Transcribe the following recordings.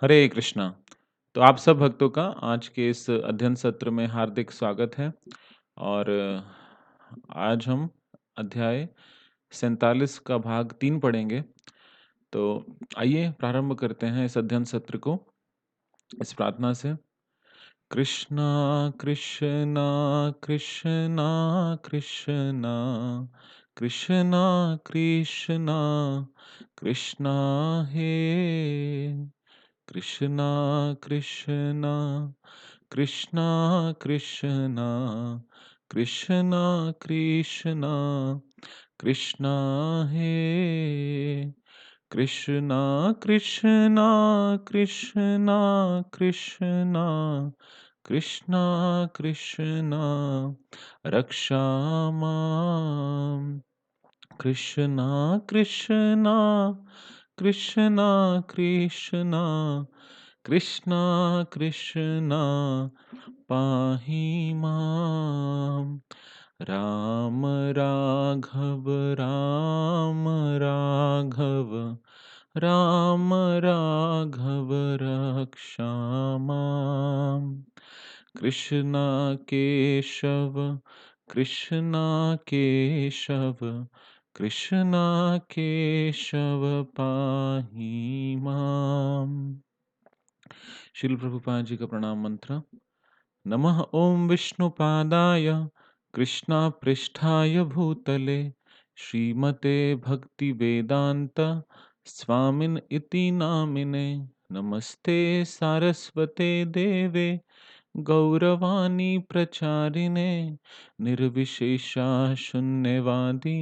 हरे कृष्णा। तो आप सब भक्तों का आज के इस अध्ययन सत्र में हार्दिक स्वागत है और आज हम अध्याय 47 का भाग 3 पढ़ेंगे। तो आइए प्रारंभ करते हैं इस अध्ययन सत्र को इस प्रार्थना से। कृष्णा कृष्णा कृष्णा कृष्णा कृष्णा कृष्णा कृष्णा हे कृष्णा कृष्णा कृष्णा कृष्णा कृष्णा कृष्णा कृष्णा हे कृष्णा कृष्णा कृष्णा कृष्णा कृष्णा कृष्णा रक्षा माम् कृष्णा कृष्णा कृष्णा कृष्णा कृष्णा कृष्णा पाहि माम् राम राघव राम राघव राम राघव रक्षा माम् कृष्णा केशव कृष्णा केशव कृष्णा केशव पाहि माम्। श्रील प्रभुपाद जी का प्रणाम मंत्र। नमः ओम विष्णुपादाय कृष्णापृष्ठाय भूतले श्रीमते भक्ति वेदांत स्वामिन इति नामिने। नमस्ते सारस्वते देवे गौरवाणी प्रचारिणे निर्विशेषा शून्यवादी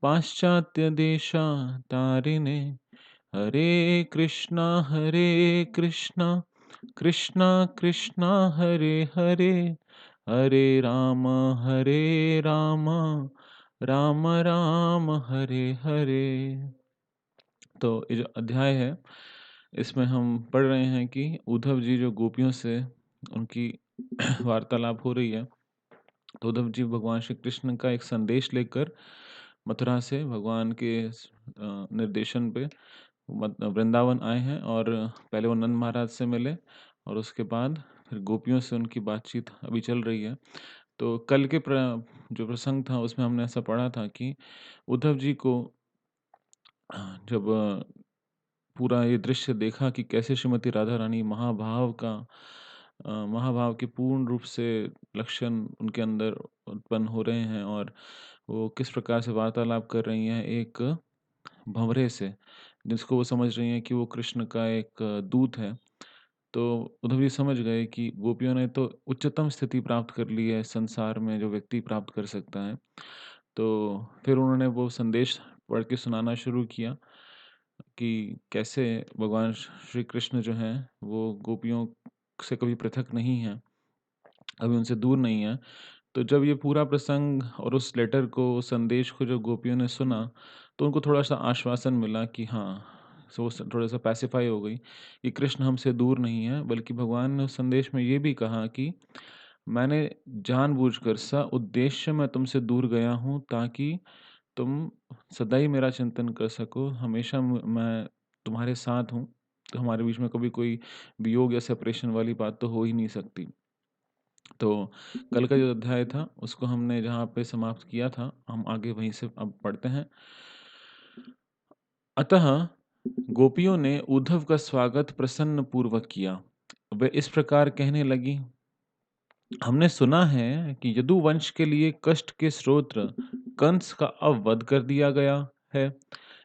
पाश्चात्य देशा तारिणे। हरे कृष्णा कृष्णा कृष्णा हरे हरे हरे राम राम राम हरे हरे। तो ये जो अध्याय है इसमें हम पढ़ रहे हैं कि उद्धव जी जो गोपियों से उनकी वार्तालाप हो रही है, तो उद्धव जी भगवान श्री कृष्ण का एक संदेश लेकर मथुरा से भगवान के निर्देशन पे वृंदावन आए हैं और पहले वो नंद महाराज से मिले और उसके बाद फिर गोपियों से उनकी बातचीत अभी चल रही है। तो कल के जो प्रसंग था उसमें हमने ऐसा पढ़ा था कि उद्धव जी को जब पूरा ये दृश्य देखा कि कैसे श्रीमती राधा रानी महाभाव के पूर्ण रूप से लक्षण उनके अंदर उत्पन्न हो रहे हैं और वो किस प्रकार से वार्तालाप कर रही हैं एक भंवरे से, जिसको वो समझ रही हैं कि वो कृष्ण का एक दूत है। तो उद्धव जी समझ गए कि गोपियों ने तो उच्चतम स्थिति प्राप्त कर ली है संसार में जो व्यक्ति प्राप्त कर सकता है। तो फिर उन्होंने वो संदेश पढ़ के सुनाना शुरू किया कि कैसे भगवान श्री कृष्ण जो हैं वो गोपियों से कभी पृथक नहीं हैं, कभी उनसे दूर नहीं हैं। तो जब ये पूरा प्रसंग और उस लेटर को, उस संदेश को जो गोपियों ने सुना, तो उनको थोड़ा-सा आश्वासन मिला कि हाँ, थोड़ा-सा पैसिफ़ाई हो गई कि कृष्ण हमसे दूर नहीं है, बल्कि भगवान ने उस संदेश में ये भी कहा कि मैंने जानबूझकर उद्देश्य मैं तुमसे दूर गया हूँ ताकि तुम सदा ही मेरा चिंतन कर सको, हमेशा मैं तुम्हारे साथ हूँ। तो हमारे बीच में कभी कोई वियोग या सेपरेशन वाली बात तो हो ही नहीं सकती। तो कल का जो अध्याय था उसको हमने जहाँ पे समाप्त किया था, हम आगे वहीं से अब पढ़ते हैं। अतः गोपियों ने उद्धव का स्वागत प्रसन्न पूर्वक किया। वे इस प्रकार कहने लगी, हमने सुना है कि यदुवंश के लिए कष्ट के स्रोत कंस का अब वध कर दिया गया है।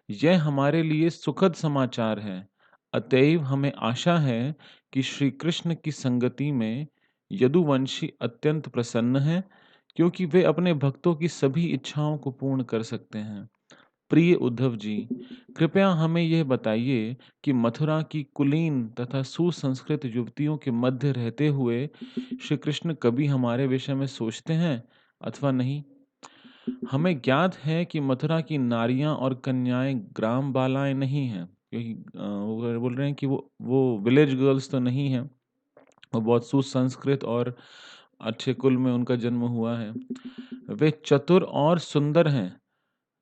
यह हमारे लिए सुखद समाचार है। अतएव हमें आशा है कि श्री कृष्ण की संगति में यदुवंशी अत्यंत प्रसन्न हैं, क्योंकि वे अपने भक्तों की सभी इच्छाओं को पूर्ण कर सकते हैं। प्रिय उद्धव जी, कृपया हमें यह बताइए कि मथुरा की कुलीन तथा सुसंस्कृत युवतियों के मध्य रहते हुए श्री कृष्ण कभी हमारे विषय में सोचते हैं अथवा नहीं? हमें ज्ञात है कि मथुरा की नारियां और कन्याएं ग्राम बालाएं नहीं हैं, क्योंकि वो बोल रहे हैं कि वो विलेज गर्ल्स तो नहीं हैं, वो बहुत सुसंस्कृत और अच्छे कुल में उनका जन्म हुआ है। वे चतुर और सुंदर हैं।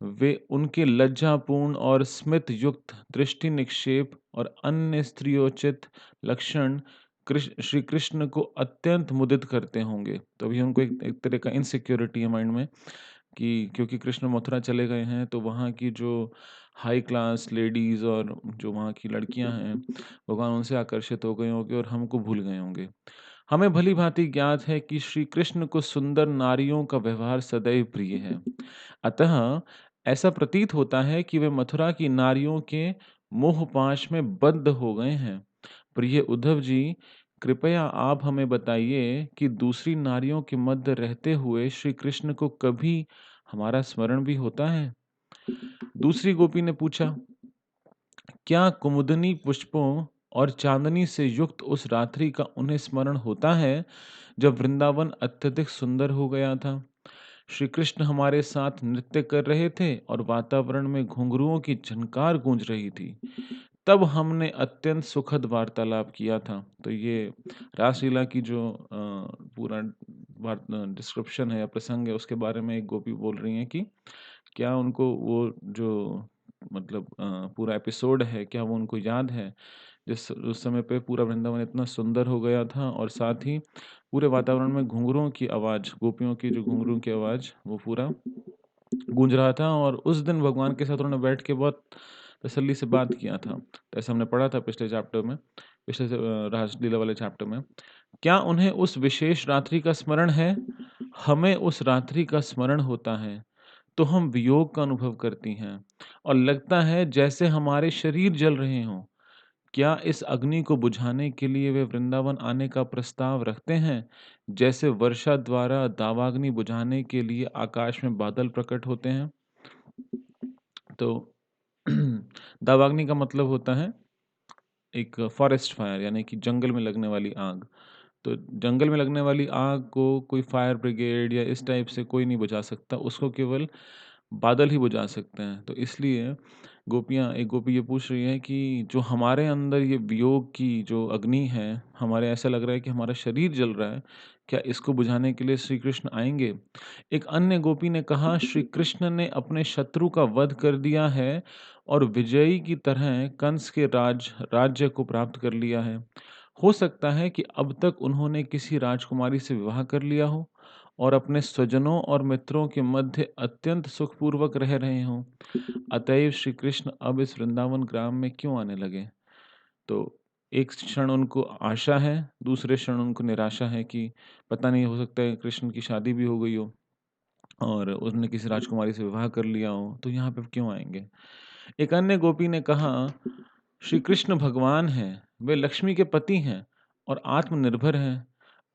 वे उनके लज्जापूर्ण और स्मित युक्त दृष्टि निक्षेप और अन्य स्त्रियोचित लक्षण श्री कृष्ण को अत्यंत मुदित करते होंगे। तो अभी उनको एक तरह का इनसिक्योरिटी है माइंड में कि क्योंकि कृष्ण मथुरा चले गए हैं तो वहाँ की जो हाई क्लास लेडीज़ और जो वहाँ की लड़कियाँ हैं, भगवान उनसे आकर्षित हो गए होंगे और हमको भूल गए होंगे। हमें भली-भाँति ज्ञात है कि श्री कृष्ण को सुंदर नारियों का व्यवहार सदैव प्रिय है। अतः ऐसा प्रतीत होता है कि वे मथुरा की नारियों के मोह-पाश में बद्ध हो गए हैं। प्रिय उद्धव जी, कृपया आप हमें बताइए कि दूसरी नारियों के मध्य रहते हुए श्री कृष्ण को कभी हमारा स्मरण भी होता है? दूसरी गोपी ने पूछा, क्या कुमुदनी पुष्पों और चांदनी से युक्त उस रात्रि का उन्हें स्मरण होता है, जब वृंदावन अत्यधिक सुंदर हो गया था? श्री कृष्ण हमारे साथ नृत्य कर रहे थे और वातावरण में घुंघरुओं की झनकार गूंज रही थी। तब हमने अत्यंत सुखद वार्तालाप किया था। तो ये रासलीला की जो पूरा डिस्क्रिप्शन है या प्रसंग है उसके बारे में एक गोपी बोल रही हैं कि क्या उनको वो जो मतलब पूरा एपिसोड है क्या वो उनको याद है जिस उस समय पे पूरा वृंदावन इतना सुंदर हो गया था और साथ ही पूरे वातावरण में घुंघरुओं की आवाज़, गोपियों की जो घुंघरुओं की आवाज़ वो पूरा गूंज रहा था और उस दिन भगवान के साथ उन्होंने बैठ के बहुत तसल्ली से बात किया था। तो ऐसा हमने पढ़ा था पिछले चैप्टर में, पिछले रासलीला वाले चैप्टर में। क्या उन्हें उस विशेष रात्रि का स्मरण है? हमें उस रात्रि का स्मरण होता है, तो हम वियोग का अनुभव करती हैं और लगता है जैसे हमारे शरीर जल रहे हों। क्या इस अग्नि को बुझाने के लिए वे वृंदावन आने का प्रस्ताव रखते हैं, जैसे वर्षा द्वारा दावाग्नि बुझाने के लिए आकाश में बादल प्रकट होते हैं? तो दावाग्नि का मतलब होता है एक फॉरेस्ट फायर यानी कि जंगल में लगने वाली आग। तो जंगल में लगने वाली आग को कोई फायर ब्रिगेड या इस टाइप से कोई नहीं बुझा सकता, उसको केवल बादल ही बुझा सकते हैं। तो इसलिए एक गोपी ये पूछ रही है कि जो हमारे अंदर ये वियोग की जो अग्नि है, हमारे ऐसा लग रहा है कि हमारा शरीर जल रहा है, क्या इसको बुझाने के लिए श्री कृष्ण आएँगे? एक अन्य गोपी ने कहा, श्री कृष्ण ने अपने शत्रु का वध कर दिया है और विजयी की तरह कंस के राज्य को प्राप्त कर लिया है। हो सकता है कि अब तक उन्होंने किसी राजकुमारी से विवाह कर लिया हो और अपने स्वजनों और मित्रों के मध्य अत्यंत सुखपूर्वक रह रहे हों। अतएव श्री कृष्ण अब इस वृंदावन ग्राम में क्यों आने लगे? तो एक क्षण उनको आशा है, दूसरे क्षण उनको निराशा है कि पता नहीं हो सकता है कृष्ण की शादी भी हो गई हो और उसने किसी राजकुमारी से विवाह कर लिया हो, तो यहाँ पे क्यों आएँगे? एक अन्य गोपी ने कहा, श्री कृष्ण भगवान हैं, वे लक्ष्मी के पति हैं और आत्मनिर्भर हैं।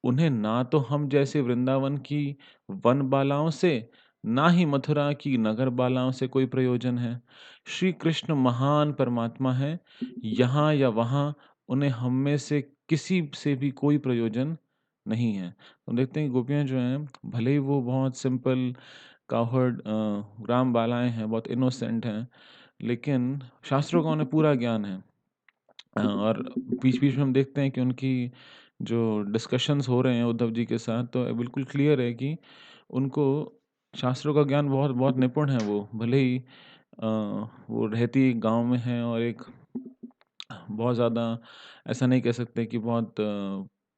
उन्हें ना तो हम जैसे वृंदावन की वन बालाओं से, ना ही मथुरा की नगर बालाओं से कोई प्रयोजन है। श्री कृष्ण महान परमात्मा हैं, यहाँ या वहाँ उन्हें हम में से किसी से भी कोई प्रयोजन नहीं है। तो देखते हैं गोपियाँ जो हैं, भले ही वो बहुत सिंपल काहर्ड ग्राम बालाएँ हैं, बहुत इनोसेंट हैं, लेकिन शास्त्रों का उन्हें पूरा ज्ञान है। और बीच-बीच में हम देखते हैं कि उनकी जो डिस्कशंस हो रहे हैं उद्धव जी के साथ, तो बिल्कुल क्लियर है कि उनको शास्त्रों का ज्ञान बहुत बहुत निपुण है वो। भले ही वो रहती गाँव में हैं और एक बहुत ज़्यादा ऐसा नहीं कह सकते कि बहुत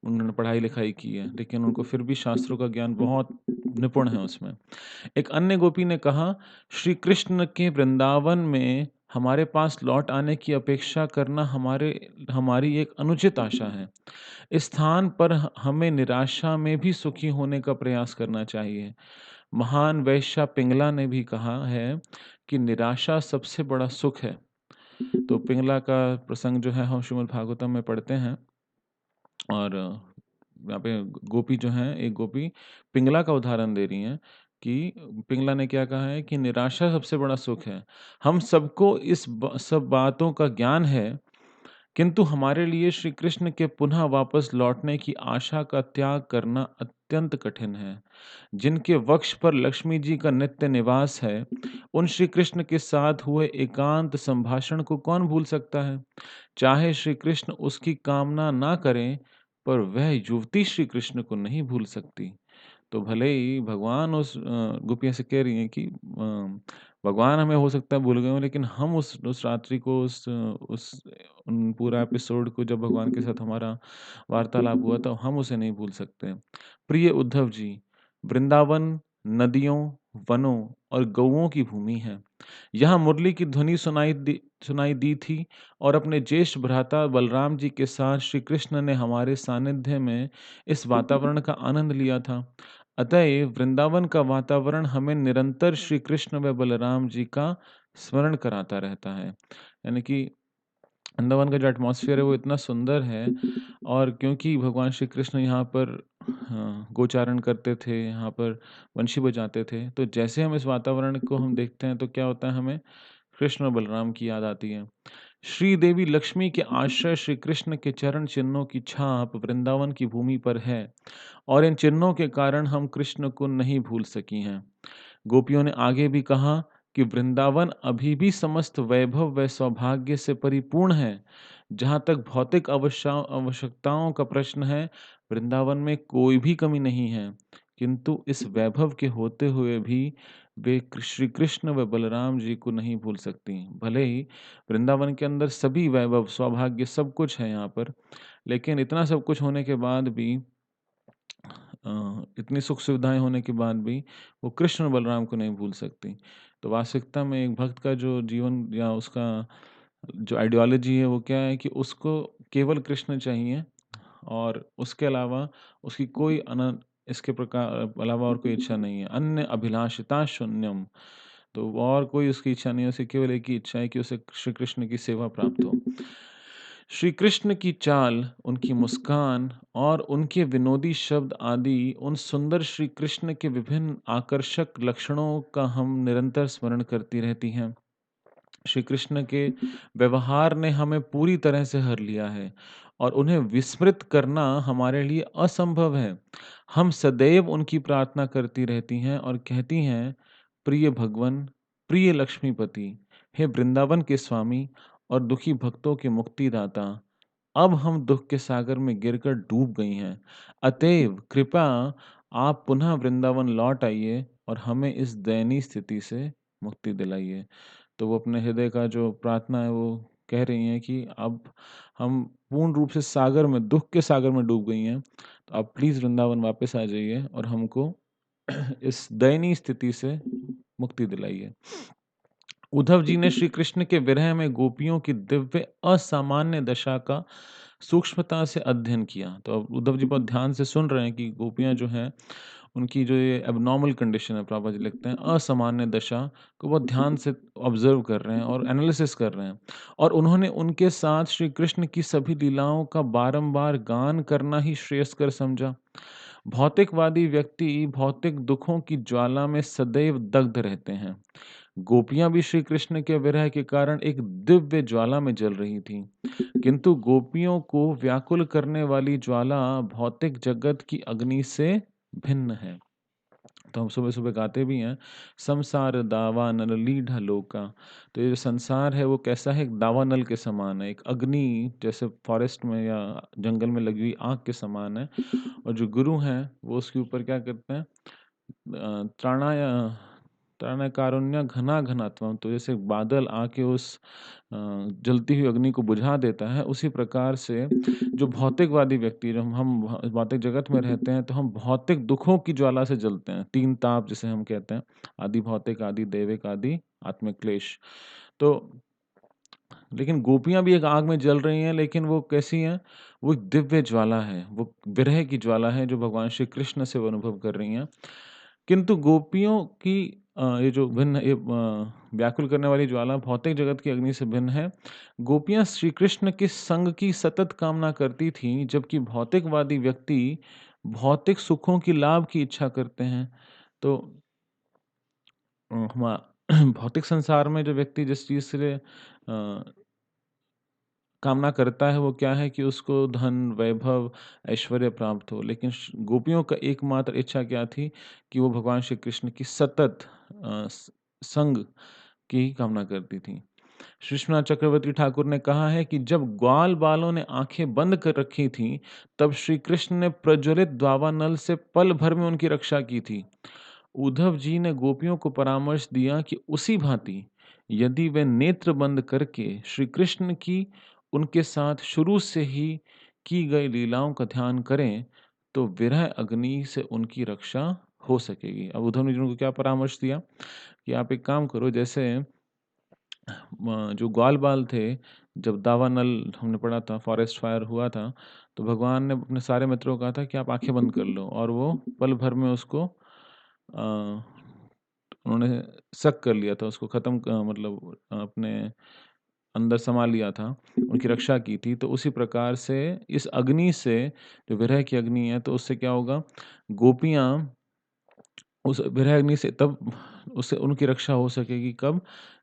उन्होंने पढ़ाई-लिखाई की है, लेकिन उनको फिर भी शास्त्रों का ज्ञान बहुत निपुण है उसमें। एक अन्य गोपी ने कहा, श्री कृष्ण के वृंदावन में हमारे पास लौट आने की अपेक्षा करना हमारी एक अनुचित आशा है। इस स्थान पर हमें निराशा में भी सुखी होने का प्रयास करना चाहिए। महान वैश्या पिंगला ने भी कहा है कि निराशा सबसे बड़ा सुख है। तो पिंगला का प्रसंग जो है हम श्रीमद् भागवतम में पढ़ते हैं और यहाँ पे गोपी जो हैं, एक गोपी पिंगला का उदाहरण दे रही हैं कि पिंगला ने क्या कहा है कि निराशा सबसे बड़ा सुख है। हम सबको सब बातों का ज्ञान है, किंतु हमारे लिए श्री कृष्ण के पुनः वापस लौटने की आशा का त्याग करना अत्यंत कठिन है। जिनके वक्ष पर लक्ष्मी जी का नित्य निवास है, उन श्री कृष्ण के साथ हुए एकांत संभाषण को कौन भूल सकता है? चाहे श्री कृष्ण उसकी कामना ना करें, पर वह युवती श्री कृष्ण को नहीं भूल सकती। तो भले ही भगवान उस गोपियाँ से कह रही हैं कि भगवान हमें हो सकता है भूल गए हों, लेकिन हम उस रात्रि को उस उन पूरा एपिसोड को जब भगवान के साथ हमारा वार्तालाप हुआ तो हम उसे नहीं भूल सकते। प्रिय उद्धव जी, वृंदावन नदियों, वनों और गौओं की भूमि है। यहाँ मुरली की ध्वनि सुनाई दी थी और अपने ज्येष्ठ भ्राता बलराम जी के साथ श्री कृष्ण ने हमारे सानिध्य में इस वातावरण का आनंद लिया था। अतएव वृंदावन का वातावरण हमें निरंतर श्री कृष्ण व बलराम जी का स्मरण कराता रहता है। यानी कि वृंदावन का जो एटमॉस्फेयर है वो इतना सुंदर है और क्योंकि भगवान श्री कृष्ण यहाँ पर गोचारण करते थे, यहाँ पर बंशी बजाते थे, तो जैसे हम इस वातावरण को हम देखते हैं तो क्या होता है, हमें कृष्ण और बलराम की याद आती है। श्री देवी लक्ष्मी के आश्रय श्री कृष्ण के चरण चिन्हों की छाप वृंदावन की भूमि पर है और इन चिन्हों के कारण हम कृष्ण को नहीं भूल सकी हैं। गोपियों ने आगे भी कहा कि वृंदावन अभी भी समस्त वैभव व सौभाग्य से परिपूर्ण है। जहाँ तक भौतिक आवश्यकताओं का प्रश्न है, वृंदावन में कोई भी कमी नहीं है। किंतु इस वैभव के होते हुए भी वे श्री कृष्ण व बलराम जी को नहीं भूल सकती। भले ही वृंदावन के अंदर सभी वैभव, सौभाग्य सब कुछ है यहाँ पर, लेकिन इतना सब कुछ होने के बाद भी इतनी सुख सुविधाएँ होने के बाद भी वो कृष्ण और बलराम को नहीं भूल सकती। तो वास्तविकता में एक भक्त का जो जीवन या उसका जो आइडियोलॉजी है वो क्या है कि उसको केवल कृष्ण चाहिए और उसके अलावा उसकी कोई इसके प्रकार अलावा और कोई इच्छा नहीं है। अन्य अभिलाषिता शून्यम। तो वो और कोई उसकी इच्छा नहीं है, उसे केवल एक ही इच्छा है कि उसे श्री कृष्ण की सेवा प्राप्त हो। श्री कृष्ण की चाल, उनकी मुस्कान और उनके विनोदी शब्द आदि उन सुंदर श्री कृष्ण के विभिन्न आकर्षक लक्षणों का हम निरंतर स्मरण करती रहती हैं। श्री कृष्ण के व्यवहार ने हमें पूरी तरह से हर लिया है और उन्हें विस्मृत करना हमारे लिए असंभव है। हम सदैव उनकी प्रार्थना करती रहती हैं और कहती हैं, प्रिय भगवन, प्रिय लक्ष्मीपति, हे वृंदावन के स्वामी और दुखी भक्तों के मुक्तिदाता, अब हम दुख के सागर में गिरकर डूब गई हैं। अतएव कृपया आप पुनः वृंदावन लौट आइए और हमें इस दयनीय स्थिति से मुक्ति दिलाइए। तो वो अपने हृदय का जो प्रार्थना है वो कह रही हैं कि अब हम पूर्ण रूप से सागर में, दुख के सागर में डूब गई हैं। तो आप प्लीज़ वृंदावन वापस आ जाइए और हमको इस दयनीय स्थिति से मुक्ति दिलाइए। उद्धव जी ने श्री कृष्ण के विरह में गोपियों की दिव्य असामान्य दशा का सूक्ष्मता से अध्ययन किया। तो अब उद्धव जी बहुत ध्यान से सुन रहे हैं कि गोपियाँ जो हैं, उनकी जो ये एब्नॉर्मल कंडीशन है, प्रभुपाद जी लिखते हैं, असामान्य दशा को बहुत ध्यान से ऑब्ज़र्व कर रहे हैं और एनालिसिस कर रहे हैं। और उन्होंने उनके साथ श्री कृष्ण की सभी लीलाओं का बारंबार गान करना ही श्रेयस्कर समझा। भौतिकवादी व्यक्ति भौतिक दुखों की ज्वाला में सदैव दग्ध रहते हैं। गोपियां भी श्री कृष्ण के विरह के कारण एक दिव्य ज्वाला में जल रही थीं, किंतु गोपियों को व्याकुल करने वाली ज्वाला भौतिक जगत की अग्नि से भिन्न है। तो हम सुबह-सुबह गाते भी हैं, संसार दावानल लीढ़ा लोका। तो ये जो संसार है वो कैसा है, एक दावानल के समान है, एक अग्नि जैसे फॉरेस्ट में या जंगल में लगी हुई आग के समान है। और जो गुरु हैं वो उसके ऊपर क्या करते हैं, त्राणाय त्राणाकारुण्य घना घनात्वम। तो जैसे बादल आके उस जलती हुई अग्नि को बुझा देता है, उसी प्रकार से जो भौतिकवादी व्यक्ति, जो हम भौतिक जगत में रहते हैं, तो हम भौतिक दुखों की ज्वाला से जलते हैं। 3 ताप जिसे हम कहते हैं, आदि भौतिक, आदि दैविक, आदि आत्मिक क्लेश। तो लेकिन गोपियाँ भी एक आग में जल रही हैं, लेकिन वो कैसी हैं? वो एक दिव्य ज्वाला है, वो विरह की ज्वाला है जो भगवान श्री कृष्ण से वो अनुभव कर रही हैं। किंतु गोपियों की ये जो व्याकुल करने वाली ज्वाला भौतिक जगत की अग्नि से भिन्न है। गोपियाँ श्री कृष्ण के संग की सतत कामना करती थीं, जबकि भौतिकवादी व्यक्ति भौतिक सुखों की लाभ की इच्छा करते हैं। तो हमा भौतिक संसार में जो व्यक्ति जिस चीज़ से कामना करता है वो क्या है कि उसको धन, वैभव, ऐश्वर्य प्राप्त हो। लेकिन गोपियों का एकमात्र इच्छा क्या थी कि वो भगवान श्री कृष्ण की सतत संग की कामना करती थी। श्री विश्वनाथ चक्रवर्ती ठाकुर ने कहा है कि जब ग्वाल बालों ने आंखें बंद कर रखी थीं, तब श्री कृष्ण ने प्रज्वलित दावानल से पल भर में उनकी रक्षा की थी। उद्धव जी ने गोपियों को परामर्श दिया कि उसी भांति यदि वे नेत्र बंद करके श्री कृष्ण की उनके साथ शुरू से ही की गई लीलाओं का ध्यान करें, तो विरह अग्नि से उनकी रक्षा हो सकेगी। अब उद्धव जी ने उनको क्या परामर्श दिया कि आप एक काम करो, जैसे जो ग्वाल-बाल थे, जब दावानल हमने पढ़ा था, फॉरेस्ट फायर हुआ था, तो भगवान ने अपने सारे मित्रों को कहा था कि आप आँखें बंद कर लो, और वो पल भर में उसको उन्होंने सक कर लिया था, उसको ख़त्म मतलब अपने अंदर समा लिया था, उनकी रक्षा की थी। तो उसी प्रकार से इस अग्नि से, जो विरह की अग्नि है, तो उससे क्या होगा, गोपियाँ उस विरह अग्नि से तब उससे उनकी रक्षा हो सकेगी कब?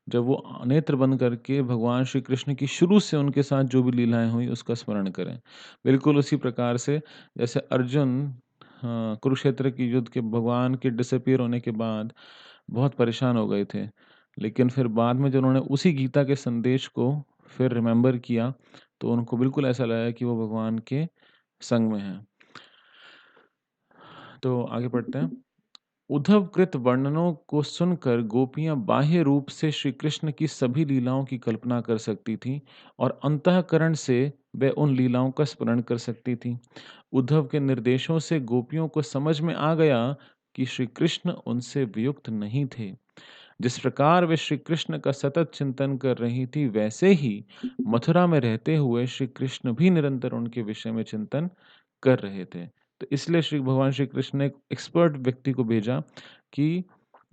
जब वो नेत्र बंद करके भगवान श्री कृष्ण की शुरू से उनके साथ जो भी लीलाएँ हुई उसका स्मरण करें। बिल्कुल उसी प्रकार से जैसे अर्जुन कुरुक्षेत्र के युद्ध के भगवान के डिसअपीयर होने के बाद बहुत परेशान हो गए थे। लेकिन फिर बाद में जब उन्होंने उसी गीता के संदेश को फिर रिमेंबर किया, तो उनको बिल्कुल ऐसा लगा कि वो भगवान के संग में हैं। तो आगे पढ़ते हैं। उद्धवकृत वर्णनों को सुनकर गोपियां बाह्य रूप से श्री कृष्ण की सभी लीलाओं की कल्पना कर सकती थीं और अंतःकरण से वे उन लीलाओं का स्मरण कर सकती थीं। उद्धव के निर्देशों से गोपियों को समझ में आ गया कि श्री कृष्ण उनसे वियुक्त नहीं थे। जिस प्रकार वे श्री कृष्ण का सतत चिंतन कर रही थी, वैसे ही मथुरा में रहते हुए श्री कृष्ण भी निरंतर उनके विषय में चिंतन कर रहे थे। तो इसलिए श्री भगवान श्री कृष्ण ने एक एक्सपर्ट व्यक्ति को भेजा कि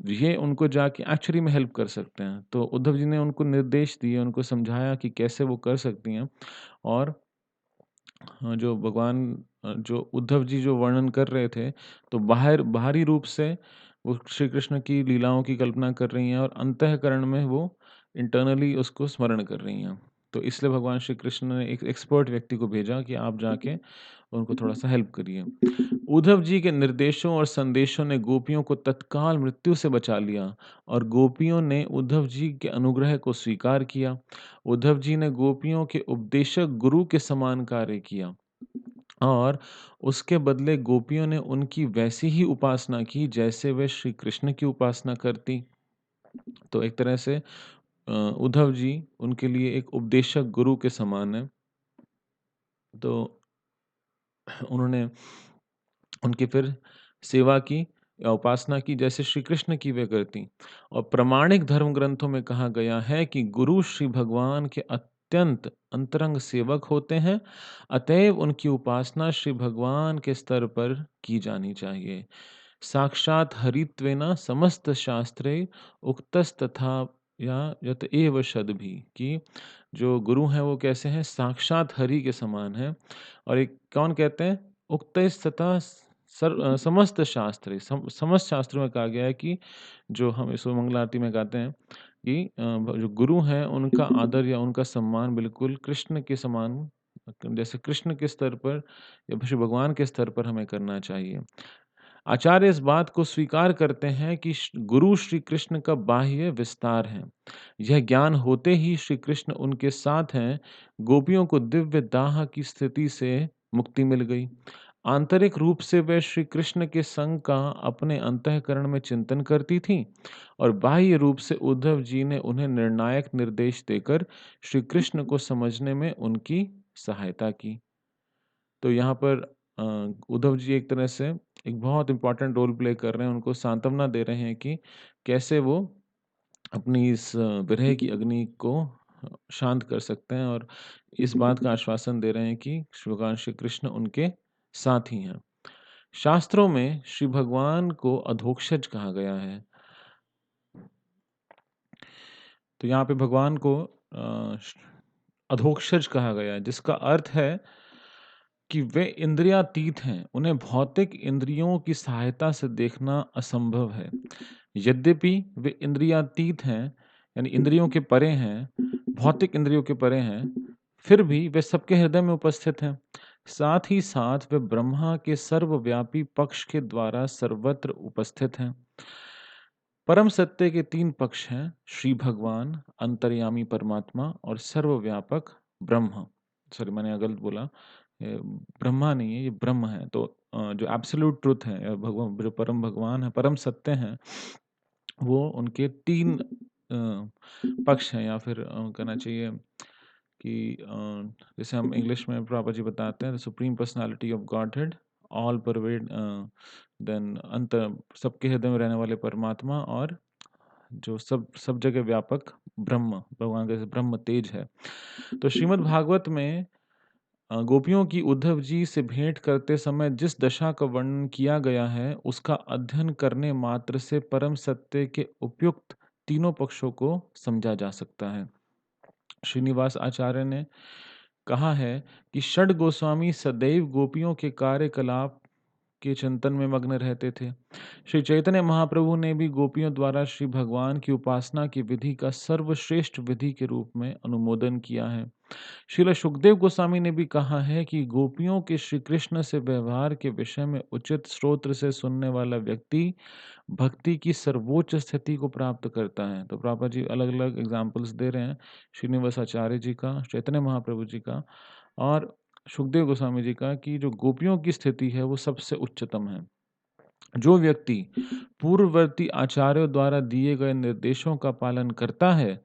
ये उनको जाके एक्चुअली में हेल्प कर सकते हैं। तो उद्धव जी ने उनको निर्देश दिए, उनको समझाया कि कैसे वो कर सकती हैं। और जो भगवान जो उद्धव जी जो वर्णन कर रहे थे, तो बाहरी रूप से वो श्री कृष्ण की लीलाओं की कल्पना कर रही हैं और अंतःकरण में वो इंटरनली उसको स्मरण कर रही हैं। तो इसलिए भगवान श्री कृष्ण ने एक एक्सपर्ट व्यक्ति को भेजा कि आप जाके उनको थोड़ा-सा हेल्प करिए। उद्धव जी के निर्देशों और संदेशों ने गोपियों को तत्काल मृत्यु से बचा लिया और गोपियों ने उद्धव जी के अनुग्रह को स्वीकार किया। उद्धव जी ने गोपियों के उपदेशक गुरु के समान कार्य किया और उसके बदले गोपियों ने उनकी वैसी ही उपासना की जैसे वे श्री कृष्ण की उपासना करती। तो एक तरह से उद्धव जी उनके लिए एक उपदेशक गुरु के समान है। तो उन्होंने उनकी फिर सेवा की या उपासना की जैसे श्री कृष्ण की वे करती। और प्रामाणिक धर्म ग्रंथों में कहा गया है कि गुरु श्री भगवान के अत्यंत अंतरंग सेवक होते हैं, अतएव उनकी उपासना श्री भगवान के स्तर पर की जानी चाहिए। साक्षात हरित्वेन समस्त शास्त्रे उक्तस्तथा या यत एव शद भी, कि जो गुरु हैं वो कैसे हैं, साक्षात हरि के समान हैं। और एक कौन कहते हैं, उक्तस्तथा समस्त शास्त्रे, समस्त शास्त्रों में कहा गया है कि जो हम इस मंगला आरती में गाते हैं कि जो गुरु हैं उनका आदर या उनका सम्मान बिल्कुल कृष्ण के समान, जैसे कृष्ण के स्तर पर या श्री भगवान के स्तर पर हमें करना चाहिए। आचार्य इस बात को स्वीकार करते हैं कि गुरु श्री कृष्ण का बाह्य विस्तार है। यह ज्ञान होते ही श्री कृष्ण उनके साथ हैं। गोपियों को दिव्य दाह की स्थिति से मुक्ति मिल गई। आंतरिक रूप से वे श्री कृष्ण के संग का अपने अंतःकरण में चिंतन करती थीं और बाह्य रूप से उद्धव जी ने उन्हें निर्णायक निर्देश देकर श्री कृष्ण को समझने में उनकी सहायता की। तो यहाँ पर अ, उद्धव जी एक तरह से एक बहुत इम्पोर्टेंट रोल प्ले कर रहे हैं, उनको सांत्वना दे रहे हैं कि कैसे वो अपनी इस विरह की अग्नि को शांत कर सकते हैं और इस बात का आश्वासन दे रहे हैं कि भगवान श्री कृष्ण उनके साथ ही हैं। शास्त्रों में श्री भगवान को अधोक्षज कहा गया है। तो यहाँ पे भगवान को अधोक्षज कहा गया है, जिसका अर्थ है कि वे इंद्रियातीत हैं, उन्हें भौतिक इंद्रियों की सहायता से देखना असंभव है। यद्यपि वे इंद्रियातीत हैं, यानी इंद्रियों के परे हैं, भौतिक इंद्रियों के परे हैं, फिर भी वे सबके हृदय में उपस्थित हैं। साथ ही साथ वे ब्रह्मा के सर्वव्यापी पक्ष के द्वारा सर्वत्र उपस्थित हैं। परम सत्य के 3 पक्ष हैं, श्री भगवान, अंतर्यामी परमात्मा और सर्वव्यापक ब्रह्म। सॉरी मैंने गलत बोला। ये ब्रह्मा नहीं है, ये ब्रह्म है। तो जो एब्सोल्यूट ट्रुथ है या भगवान जो परम भगवान है, परम सत्य हैं, वो उनके 3 पक्ष हैं या फिर कहना चाहिए कि जैसे हम इंग्लिश में प्रभुपाद जी बताते हैं, the supreme personality of Godhead, all pervade, then अंत सबके हृदय में रहने वाले परमात्मा और जो सब सब जगह व्यापक ब्रह्म, भगवान का जैसे ब्रह्म तेज है। तो श्रीमद् भागवत में गोपियों की उद्धव जी से भेंट करते समय जिस दशा का वर्णन किया गया है, उसका अध्ययन करने मात्र से परम सत्य के उपयुक्त तीनों पक्षों को समझा जा सकता है। श्रीनिवास आचार्य ने कहा है कि षड गोस्वामी सदैव गोपियों के कार्यकलाप के चिंतन में मग्न रहते थे। श्री चैतन्य महाप्रभु ने भी गोपियों द्वारा श्री भगवान की उपासना की विधि का सर्वश्रेष्ठ विधि के रूप में अनुमोदन किया है। श्रील सुखदेव गोस्वामी ने भी कहा है कि गोपियों के श्री कृष्ण से व्यवहार के विषय में उचित स्रोत्र से सुनने वाला व्यक्ति भक्ति की सर्वोच्च स्थिति को प्राप्त करता है। तो प्रभुपाद जी अलग-अलग एग्जाम्पल्स दे रहे हैं, श्रीनिवास आचार्य जी का, चैतन्य महाप्रभु जी का और सुखदेव गोस्वामी जी का, कि जो गोपियों की स्थिति है वो सबसे उच्चतम है। जो व्यक्ति पूर्ववर्ती आचार्यों द्वारा दिए गए निर्देशों का पालन करता है,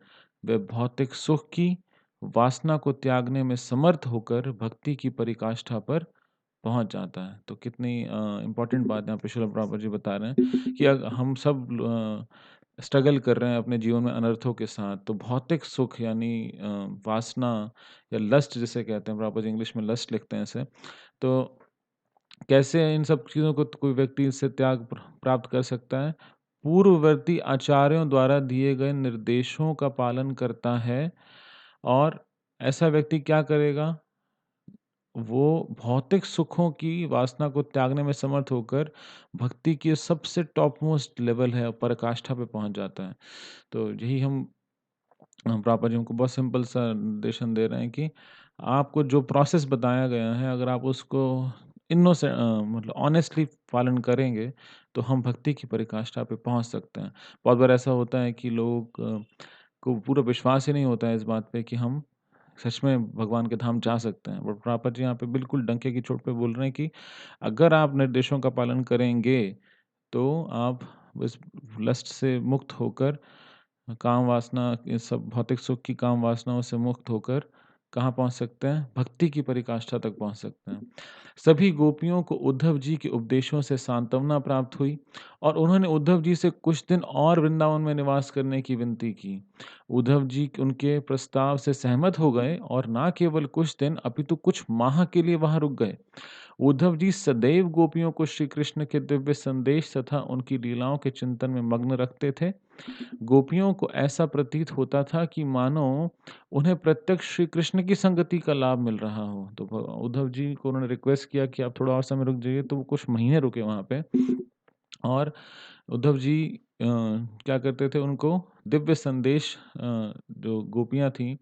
वह भौतिक सुख की वासना को त्यागने में समर्थ होकर भक्ति की पराकाष्ठा पर पहुँच जाता है। तो कितनी इम्पोर्टेंट बात यहाँ पे श्रील प्रभुपाद जी बता रहे हैं कि हम सब स्ट्रगल कर रहे हैं अपने जीवन में अनर्थों के साथ, तो भौतिक सुख यानी वासना या लस्ट जिसे कहते हैं, प्रभुपाद जी इंग्लिश में लस्ट लिखते हैं इसे। तो कैसे इन सब चीज़ों को कोई व्यक्ति इससे त्याग प्राप्त कर सकता है? पूर्ववर्ती आचार्यों द्वारा दिए गए निर्देशों का पालन करता है और ऐसा व्यक्ति क्या करेगा? वो भौतिक सुखों की वासना को त्यागने में समर्थ होकर भक्ति की सबसे टॉप मोस्ट लेवल है, पराकाष्ठा पे पहुँच जाता है। तो यही हम प्रॉपर जी हमको बहुत सिंपल सा निर्देशन दे रहे हैं कि आपको जो प्रोसेस बताया गया है, अगर आप उसको मतलब ऑनेस्टली पालन करेंगे, तो हम भक्ति की पराकाष्ठा पे पहुँच सकते हैं। बहुत बार ऐसा होता है कि लोग को पूरा विश्वास ही नहीं होता है इस बात पे कि हम सच में भगवान के धाम जा सकते हैं। बट प्रॉपर जी यहाँ पे बिल्कुल डंके की चोट पे बोल रहे हैं कि अगर आप निर्देशों का पालन करेंगे, तो आप इस लस्ट से मुक्त होकर काम वासना ये सब भौतिक सुख की काम वासनाओं से मुक्त होकर कहाँ पहुँच सकते हैं? भक्ति की पराकाष्ठा तक पहुँच सकते हैं। सभी गोपियों को उद्धव जी के उपदेशों से सांत्वना प्राप्त हुई और उन्होंने उद्धव जी से कुछ दिन और वृंदावन में निवास करने की विनती की। उद्धव जी उनके प्रस्ताव से सहमत हो गए और ना केवल कुछ दिन अपितु कुछ माह के लिए वहाँ रुक गए। उद्धव जी सदैव गोपियों को श्री कृष्ण के दिव्य संदेश तथा उनकी लीलाओं के चिंतन में मग्न रखते थे। गोपियों को ऐसा प्रतीत होता था कि मानो उन्हें प्रत्यक्ष श्री कृष्ण की संगति का लाभ मिल रहा हो। तो उद्धव जी को उन्होंने रिक्वेस्ट किया कि आप थोड़ा और समय रुक जाइए, तो वो कुछ महीने रुके वहाँ पे और उद्धव जी क्या करते थे, उनको दिव्य संदेश जो गोपियाँ थीं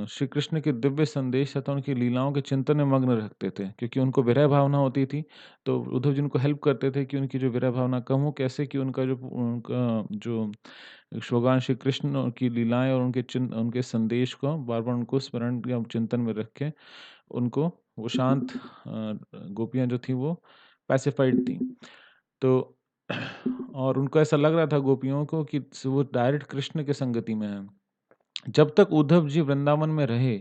श्री कृष्ण के दिव्य संदेश तथा उनकी लीलाओं के चिंतन में मग्न रखते थे, क्योंकि उनको विरह भावना होती थी। तो उद्धव जी उनको हेल्प करते थे कि उनकी जो विरह भावना कम हो, कैसे कि उनका जो भगवान श्री कृष्ण की लीलाएँ और उनके संदेश को बार-बार उनको स्मरण या चिंतन में रख के उनको वो शांत गोपियाँ जो थीं वो पैसिफाइड थीं। तो और उनको ऐसा लग रहा था गोपियों को कि वो डायरेक्ट कृष्ण के संगति में हैं। जब तक उद्धव जी वृंदावन में रहे,